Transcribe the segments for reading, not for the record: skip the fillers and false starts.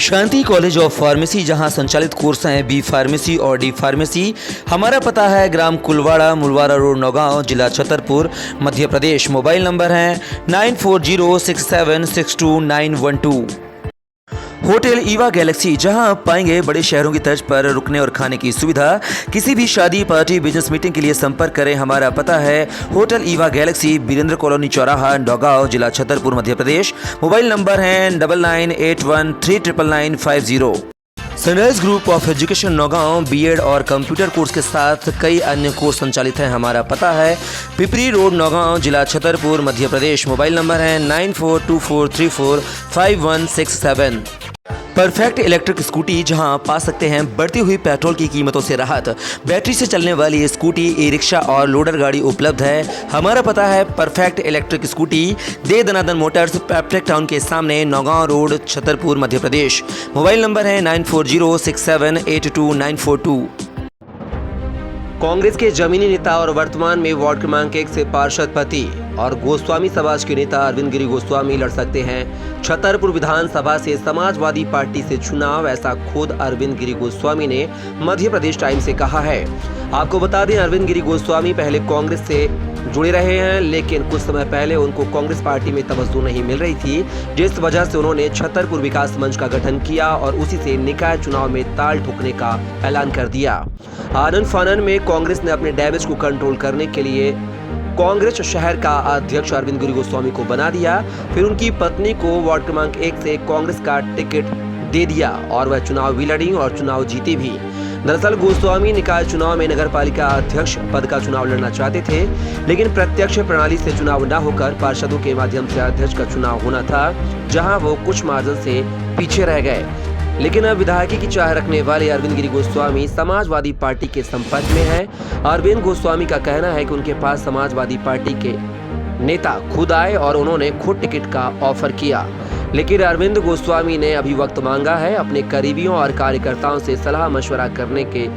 Shanti college of pharmacy, जहां संचालित course हैं बी फार्मेसी और डी फार्मेसी। हमारा पता है ग्राम कुलवाड़ा, मुलवारा रोड, नौगांव, जिला छतरपुर, मध्य प्रदेश। मोबाइल नंबर हैं 9406762912। होटल ईवा गैलेक्सी, जहां आप पाएंगे बड़े शहरों की तर्ज पर रुकने और खाने की सुविधा। किसी भी शादी, पार्टी, बिजनेस मीटिंग के लिए संपर्क करें। हमारा पता है hotel Eva Galaxy, Birendra colony चौराहा, नौगांव, जिला छतरपुर, मध्य प्रदेश। मोबाइल नंबर हैं 9981399950। Sunrise Group of Education Nowgong BEd और कंप्यूटर कोर्स के साथ कई अन्य कोर्स संचालित हैं। हमारा पता है पिपरी रोड, नौगांव, जिला छतरपुर, मध्य प्रदेश। मोबाइल नंबर है 9424345167। परफेक्ट इलेक्ट्रिक स्कूटी, जहां पा सकते हैं बढ़ती हुई पेट्रोल की कीमतों से राहत। बैटरी से चलने वाली स्कूटी, ई रिक्शा और लोडर गाड़ी उपलब्ध है। हमारा पता है परफेक्ट इलेक्ट्रिक स्कूटी, दे दनादन मोटर्स, पैप्टेक टाउन के सामने, Naugaon road, Chhatarpur, Madhya Pradesh. Mobile number है 9406782942। कांग्रेस के जमीनी नेता और वर्तमान में वार्ड क्रमांक 1 से पार्षद पति और गोस्वामी समाज के नेता अरविंद गिरी गोस्वामी लड़ सकते हैं छतरपुर विधानसभा से समाजवादी पार्टी से चुनाव। ऐसा खुद अरविंद गिरी गोस्वामी ने मध्य प्रदेश टाइम्स से कहा है। आपको बता दें, अरविंद गिरी गोस्वामी पहले कांग्रेस से जुड़े रहे हैं, लेकिन कुछ समय पहले उनको कांग्रेस पार्टी में तवज्जो नहीं मिल रही थी, जिस वजह से उन्होंने छतरपुर विकास मंच का गठन किया और उसी से निकाय चुनाव में ताल ठोकने का ऐलान कर दिया। आनन फानन में कांग्रेस ने अपने डैमेज को कंट्रोल करने के लिए कांग्रेस शहर का अध्यक्ष अरविंद गिरी गोस्वामी को बना दिया। फिर उनकी पत्नी को वार्ड क्रमांक 1 से कांग्रेस का टिकट दे दिया और वह चुनाव भी लड़ी और चुनाव जीती भी। दरअसल गोस्वामी निकाय चुनाव में नगरपालिका अध्यक्ष पद का चुनाव लड़ना चाहते थे, लेकिन प्रत्यक्ष प्रणाली से चुनाव न होकर पार्षदों के माध्यम से अध्यक्ष का चुनाव होना था, जहां वो कुछ मार्जिन से पीछे रह गए। लेकिन अब विधायकी की चाह रखने वाले अरविंद गिरी गोस्वामी समाजवादी पार्टी के संपर्क में हैं। अरविंद गोस्वामी का कहना है कि उनके पास समाजवादी पार्टी के नेता खुद आए और उन्होंने खुद टिकट का ऑफर किया, लेकिन अरविंद गोस्वामी ने अभी वक्त मांगा है। अपने करीबियों और कार्यकर्ताओं से सलाह मशवरा करने के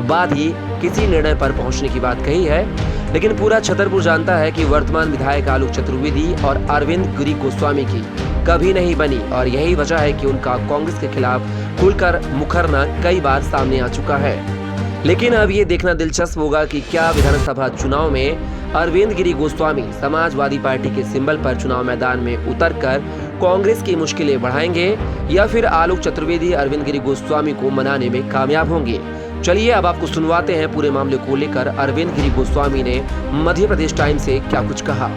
बाद ही किसी निर्णय पर पहुंचने की बात कही है। लेकिन पूरा छतरपुर जानता है कि वर्तमान विधायक आलोक चतुर्वेदी और अरविंद गिरी गोस्वामी की कभी नहीं बनी और यही वजह है कि उनका कांग्रेस के खिलाफ खुलकर मुखरना कई बार सामने आ चुका है। लेकिन अब ये देखना दिलचस्प होगा कि क्या विधानसभा चुनाव में अरविंद गिरी गोस्वामी समाजवादी पार्टी के सिंबल पर चुनाव मैदान में उतरकर कांग्रेस की मुश्किलें बढ़ाएंगे या फिर आलोक चतुर्वेदी अरविंद गिरी गोस्वामी को मनाने में कामयाब होंगे। चलिए अब आपको सुनवाते हैं पूरे मामले को लेकर अरविंद गिरी गोस्वामी ने मध्य प्रदेश टाइम्स से क्या कुछ कहा।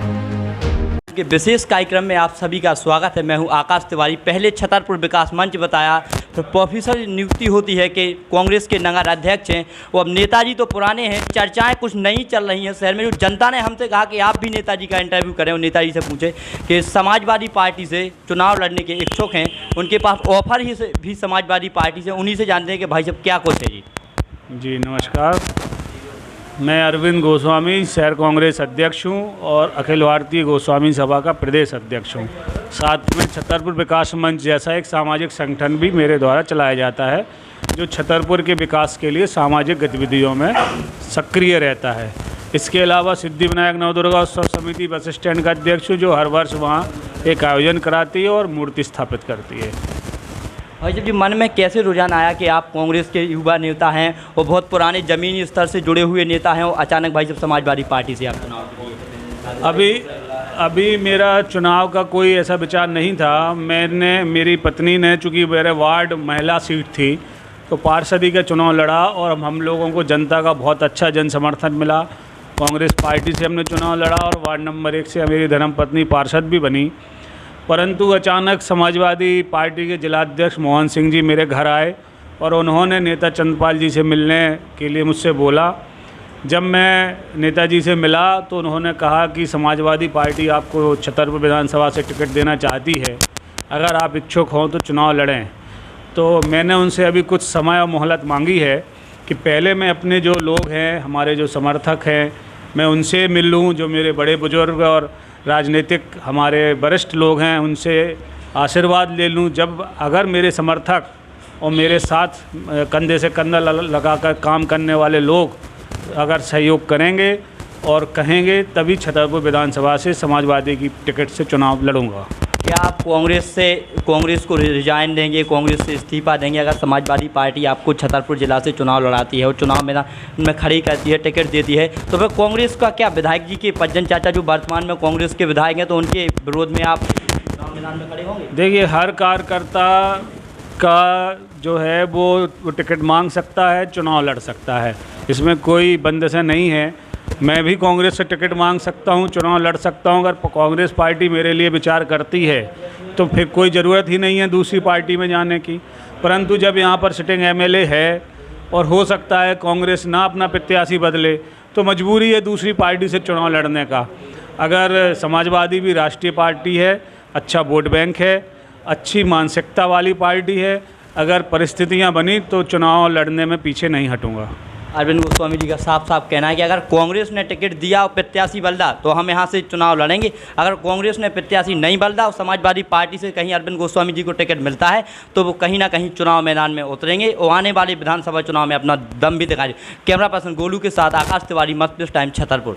के विशेष कार्यक्रम में आप सभी का स्वागत है। मैं हूं आकाश तिवारी। पहले छतरपुर विकास मंच बताया तो प्रोफेसर नियुक्ति होती है कि कांग्रेस के नगर अध्यक्ष हैं, वो अब नेताजी तो पुराने हैं, चर्चाएं कुछ नई चल रही हैं शहर में। जो जनता ने हमसे कहा कि आप भी नेताजी का इंटरव्यू करें और नेताजी से पूछें कि समाजवादी पार्टी से चुनाव लड़ने के इच्छुक हैं, उनके पास ऑफर ही भी समाजवादी पार्टी से, उन्हीं से जानते हैं कि भाई साहब क्या कुछ है। जी नमस्कार, मैं अरविंद गोस्वामी शहर कांग्रेस अध्यक्ष हूं और अखिल भारतीय गोस्वामी सभा का प्रदेश अध्यक्ष हूं। साथ में छतरपुर विकास मंच जैसा एक सामाजिक संगठन भी मेरे द्वारा चलाया जाता है, जो छतरपुर के विकास के लिए सामाजिक गतिविधियों में सक्रिय रहता है। इसके अलावा सिद्धिविनायक नवदुर्गा उत्सव समिति बस स्टैंड का अध्यक्ष हूँ, जो हर वर्ष वहाँ एक आयोजन कराती है और मूर्ति स्थापित करती है। भाई साहब जी, मन में कैसे रुझान आया कि आप कांग्रेस के युवा नेता हैं और बहुत पुराने ज़मीनी स्तर से जुड़े हुए नेता हैं और अचानक भाई साहब समाजवादी पार्टी से आप चुनाव? अभी मेरा चुनाव का कोई ऐसा विचार नहीं था। मेरी पत्नी ने, चूँकि मेरे वार्ड महिला सीट थी, तो पार्षदी का चुनाव लड़ा और हम लोगों को जनता का बहुत अच्छा जन समर्थन मिला। कांग्रेस पार्टी से हमने चुनाव लड़ा और वार्ड नंबर 1 से मेरी धर्मपत्नी पार्षद भी बनी। परंतु अचानक समाजवादी पार्टी के जिलाध्यक्ष मोहन सिंह जी मेरे घर आए और उन्होंने नेता चंद्रपाल जी से मिलने के लिए मुझसे बोला। जब मैं नेताजी से मिला तो उन्होंने कहा कि समाजवादी पार्टी आपको छतरपुर विधानसभा से टिकट देना चाहती है, अगर आप इच्छुक हों तो चुनाव लड़ें। तो मैंने उनसे अभी कुछ समय और मोहलत मांगी है कि पहले मैं अपने जो लोग हैं, हमारे जो समर्थक हैं, मैं उनसे मिल लूँ, जो मेरे बड़े बुजुर्ग और राजनीतिक हमारे वरिष्ठ लोग हैं, उनसे आशीर्वाद ले लूँ। जब अगर मेरे समर्थक और मेरे साथ कंधे से कंधा लगाकर काम करने वाले लोग अगर सहयोग करेंगे और कहेंगे, तभी छतरपुर विधानसभा से समाजवादी की टिकट से चुनाव लड़ूंगा। क्या आप कांग्रेस को रिजाइन देंगे, कांग्रेस से इस्तीफा देंगे अगर समाजवादी पार्टी आपको छतरपुर जिला से चुनाव लड़ाती है और चुनाव में खड़ी करती है, टिकट देती है, तो फिर कांग्रेस का क्या, विधायक जी के पज्जन चाचा जो वर्तमान में कांग्रेस के विधायक हैं, तो उनके विरोध में आप चुनाव मैदान में खड़े होंगे? देखिए, हर कार्यकर्ता का जो है वो टिकट मांग सकता है, चुनाव लड़ सकता है, इसमें कोई बंदिशें नहीं है। मैं भी कांग्रेस से टिकट मांग सकता हूं, चुनाव लड़ सकता हूं। अगर कांग्रेस पार्टी मेरे लिए विचार करती है तो फिर कोई ज़रूरत ही नहीं है दूसरी पार्टी में जाने की। परंतु जब यहां पर सिटिंग एमएलए है और हो सकता है कांग्रेस ना अपना प्रत्याशी बदले, तो मजबूरी है दूसरी पार्टी से चुनाव लड़ने का। अगर समाजवादी भी राष्ट्रीय पार्टी है, अच्छा वोट बैंक है, अच्छी मानसिकता वाली पार्टी है, अगर परिस्थितियां बनी तो चुनाव लड़ने में पीछे नहीं हटूंगा। अरविंद गोस्वामी जी का साफ साफ कहना है कि अगर कांग्रेस ने टिकट दिया और प्रत्याशी बदला तो हम यहाँ से चुनाव लड़ेंगे, अगर कांग्रेस ने प्रत्याशी नहीं बदला और समाजवादी पार्टी से कहीं अरविंद गोस्वामी जी को टिकट मिलता है तो वो कहीं ना कहीं चुनाव मैदान में उतरेंगे और आने वाले विधानसभा चुनाव में अपना दम भी दिखाएंगे। कैमरा पर्सन गोलू के साथ आकाश तिवारी, मध्य प्रदेश टाइम, छतरपुर।